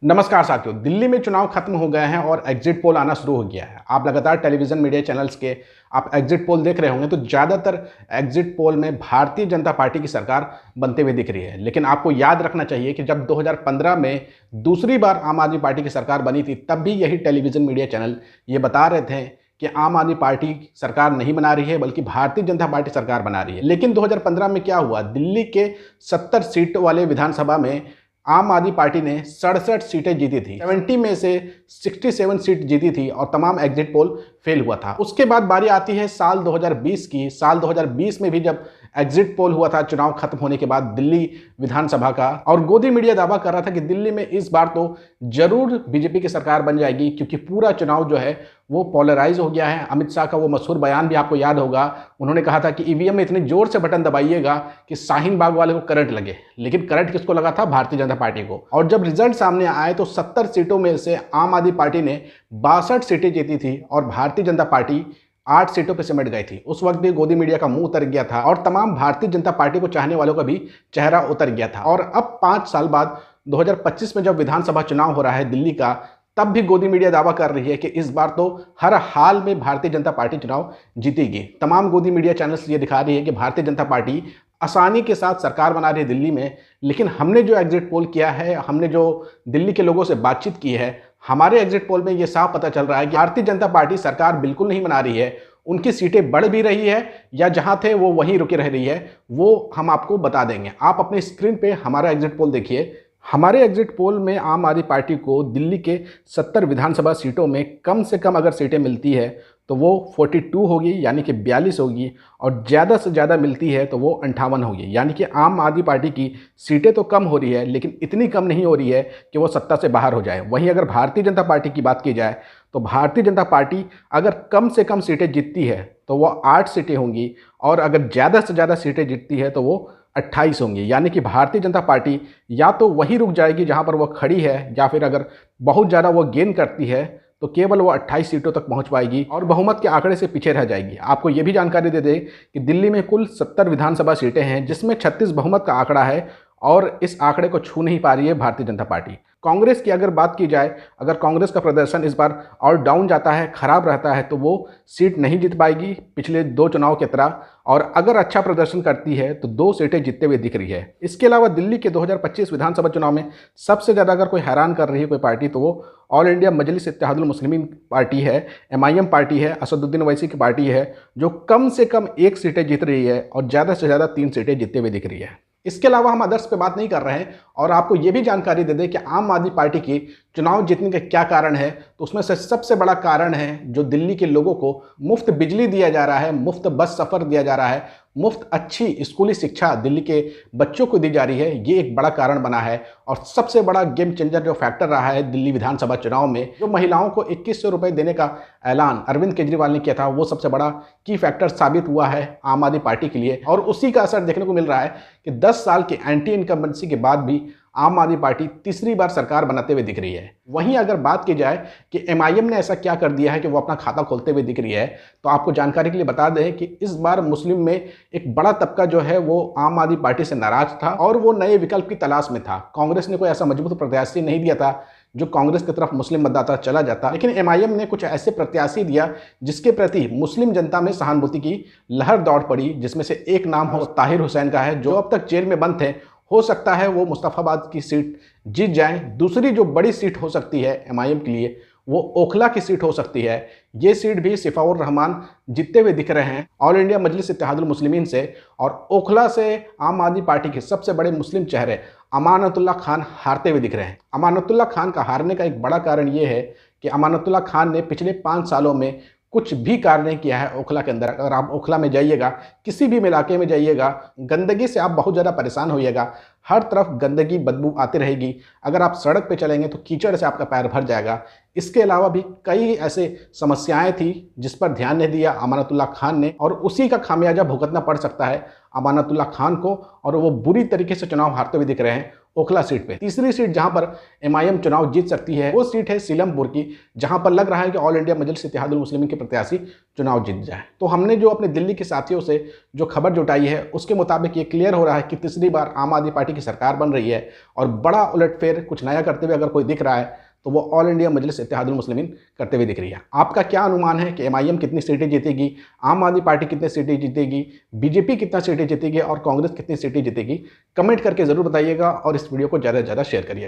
नमस्कार साथियों, दिल्ली में चुनाव खत्म हो गए हैं और एग्जिट पोल आना शुरू हो गया है। आप लगातार टेलीविजन मीडिया चैनल्स के आप एग्जिट पोल देख रहे होंगे तो ज़्यादातर एग्जिट पोल में भारतीय जनता पार्टी की सरकार बनते हुए दिख रही है। लेकिन आपको याद रखना चाहिए कि जब 2015 में दूसरी बार आम आदमी पार्टी की सरकार बनी थी, तब भी यही टेलीविजन मीडिया चैनल ये बता रहे थे कि आम आदमी पार्टी सरकार नहीं बना रही है बल्कि भारतीय जनता पार्टी सरकार बना रही है। लेकिन 2015 में क्या हुआ, दिल्ली के 70 सीट वाले विधानसभा में आम आदमी पार्टी ने 67 सीटें जीती थी। 70 में से 67 सीट जीती थी और तमाम एग्जिट पोल फेल हुआ था। उसके बाद बारी आती है साल 2020 की। साल 2020 में भी जब एग्जिट पोल हुआ था चुनाव खत्म होने के बाद दिल्ली विधानसभा का, और गोदी मीडिया दावा कर रहा था कि दिल्ली में इस बार तो जरूर बीजेपी की सरकार बन जाएगी, क्योंकि पूरा चुनाव जो है वो पोलराइज हो गया है। अमित शाह का वो मशहूर बयान भी आपको याद होगा। उन्होंने कहा था कि ईवीएम में इतनी जोर से बटन दबाइएगा कि शाहीन बाग वाले को करंट लगे। लेकिन करंट किसको लगा था? भारतीय जनता पार्टी को। और जब रिजल्ट सामने आए तो 70 सीटों में से आम आदमी पार्टी ने 62 सीटें जीती थी और भारतीय जनता पार्टी 8 सीटों पर सिमट गई थी। उस वक्त भी गोदी मीडिया का मुंह उतर गया था और तमाम भारतीय जनता पार्टी को चाहने वालों का भी चेहरा उतर गया था। और अब 5 साल बाद 2025 में जब विधानसभा चुनाव हो रहा है दिल्ली का, तब भी गोदी मीडिया दावा कर रही है कि इस बार तो हर हाल में भारतीय जनता पार्टी चुनाव जीतेगी। तमाम गोदी मीडिया चैनल्स ये दिखा रही है कि भारतीय जनता पार्टी आसानी के साथ सरकार बना रही है दिल्ली में। लेकिन हमने जो एग्जिट पोल किया है, हमने जो दिल्ली के लोगों से बातचीत की है, हमारे एग्जिट पोल में ये साफ पता चल रहा है कि भारतीय जनता पार्टी सरकार बिल्कुल नहीं बना रही है। उनकी सीटें बढ़ भी रही है या जहां थे वो वहीं रुके रह रही है, वो हम आपको बता देंगे। आप अपने स्क्रीन पे हमारा एग्जिट पोल देखिए। हमारे एग्जिट पोल में आम आदमी पार्टी को दिल्ली के 70 विधानसभा सीटों में कम से कम अगर सीटें मिलती है तो वो 42 होगी, यानी कि 42 होगी, और ज़्यादा से ज़्यादा मिलती है तो वो 58 होगी। यानी कि आम आदमी पार्टी की सीटें तो कम हो रही है लेकिन इतनी कम नहीं हो रही है कि वो सत्ता से बाहर हो जाए। वहीं अगर भारतीय जनता पार्टी की बात की जाए तो भारतीय जनता पार्टी अगर कम से कम सीटें जीतती है तो वो 8 सीटें होंगी, और अगर ज़्यादा से ज़्यादा सीटें जीतती है तो वो 28 होंगी। यानी कि भारतीय जनता पार्टी या तो वहीं रुक जाएगी जहां पर वो खड़ी है, या फिर अगर बहुत ज़्यादा वो गेन करती है तो केवल वो 28 सीटों तक पहुंच पाएगी और बहुमत के आंकड़े से पीछे रह जाएगी। आपको ये भी जानकारी दे दें कि दिल्ली में कुल 70 विधानसभा सीटें हैं, जिसमें 36 बहुमत का आंकड़ा है, और इस आंकड़े को छू नहीं पा रही है भारतीय जनता पार्टी। कांग्रेस की अगर बात की जाए, अगर कांग्रेस का प्रदर्शन इस बार और डाउन जाता है, खराब रहता है, तो वो सीट नहीं जीत पाएगी पिछले 2 चुनाव की तरह, और अगर अच्छा प्रदर्शन करती है तो 2 सीटें जीतते हुए दिख रही है। इसके अलावा दिल्ली के 2025 विधानसभा चुनाव में सबसे ज़्यादा अगर कोई हैरान कर रही है कोई पार्टी तो वो ऑल इंडिया मजलिस इत्तेहादुल मुस्लिमीन पार्टी है, MIM पार्टी है, असदुद्दीन ओवैसी की पार्टी है, जो कम से कम 1 सीटें जीत रही है और ज़्यादा से ज़्यादा 3 सीटें जीतते हुए दिख रही है। इसके अलावा हम अदर्स पे बात नहीं कर रहे हैं, और आपको ये भी जानकारी दे दें कि आम आदमी पार्टी की चुनाव जीतने का क्या कारण है। तो उसमें से सबसे बड़ा कारण है जो दिल्ली के लोगों को मुफ्त बिजली दिया जा रहा है, मुफ्त बस सफ़र दिया जा रहा है, मुफ्त अच्छी स्कूली शिक्षा दिल्ली के बच्चों को दी जा रही है। ये एक बड़ा कारण बना है और सबसे बड़ा गेम चेंजर जो फैक्टर रहा है दिल्ली विधानसभा चुनाव में। जो महिलाओं को 2100 रुपये देने का ऐलान अरविंद केजरीवाल ने किया था, वो सबसे बड़ा की फैक्टर साबित हुआ है आम आदमी पार्टी के लिए, और उसी का असर देखने को मिल रहा है कि 10 साल की एंटी इनकम्बेंसी के बाद भी आम आदमी पार्टी तीसरी बार सरकार बनाते हुए दिख रही है। वहीं अगर बात की जाए कि MIM ने ऐसा क्या कर दिया है कि वो अपना खाता खोलते हुए दिख रही है, तो आपको जानकारी के लिए बता दें कि इस बार मुस्लिम में एक बड़ा तबका जो है वो आम आदमी पार्टी से नाराज था और वो नए विकल्प की तलाश में था। कांग्रेस ने कोई ऐसा मजबूत प्रत्याशी नहीं दिया था जो कांग्रेस की तरफ मुस्लिम मतदाता चला जाता, लेकिन MIM ने कुछ ऐसे प्रत्याशी दिया जिसके प्रति मुस्लिम जनता में सहानुभूति की लहर दौड़ पड़ी, जिसमें से एक नाम हो ताहिर हुसैन का है, जो अब तक जेल में बंद थे। हो सकता है वो मुस्तफ़ाबाद की सीट जीत जाएं। दूसरी जो बड़ी सीट हो सकती है MIM के लिए, वो ओखला की सीट हो सकती है। ये सीट भी सिफाउर रहमान जीतते हुए दिख रहे हैं ऑल इंडिया मजलिस इत्तेहादुल मुस्लिमीन से, और ओखला से आम आदमी पार्टी के सबसे बड़े मुस्लिम चेहरे अमानतुल्लाह खान हारते हुए दिख रहे हैं। अमानतुल्लाह खान का हारने का एक बड़ा कारण ये है कि अमानतुल्लाह खान ने पिछले 5 सालों में कुछ भी कार्य नहीं किया है ओखला के अंदर। अगर आप ओखला में जाइएगा, किसी भी इलाके में जाइएगा, गंदगी से आप बहुत ज़्यादा परेशान होइएगा। हर तरफ गंदगी बदबू आती रहेगी। अगर आप सड़क पे चलेंगे तो कीचड़ से आपका पैर भर जाएगा। इसके अलावा भी कई ऐसे समस्याएं थी जिस पर ध्यान नहीं दिया अमानतुल्लाह खान ने, और उसी का खामियाजा भुगतना पड़ सकता है अमानतुल्लाह खान को, और वो बुरी तरीके से चुनाव हारते हुए दिख रहे हैं ओखला सीट पे। तीसरी सीट जहां पर एमआईएम चुनाव जीत सकती है वो सीट है सीलमपुर की, जहां पर लग रहा है कि ऑल इंडिया मजलिस इत्तेहादुल मुस्लिमीन के प्रत्याशी चुनाव जीत जाए। तो हमने जो अपने दिल्ली के साथियों से जो खबर जुटाई है उसके मुताबिक ये क्लियर हो रहा है कि तीसरी बार आम आदमी पार्टी की सरकार बन रही है और बड़ा उलटफेर कुछ नया करते हुए अगर कोई दिख रहा है तो वो ऑल इंडिया मजलिस इत्तेहादुल मुस्लिमीन करते हुए दिख रही है। आपका क्या अनुमान है कि एमआईएम कितनी सीटें जीतेगी, आम आदमी पार्टी कितनी सीटें जीतेगी, बीजेपी कितना सीटें जीतेगी और कांग्रेस कितनी सीटें जीतेगी? कमेंट करके ज़रूर बताइएगा और इस वीडियो को ज़्यादा से ज़्यादा शेयर करिएगा।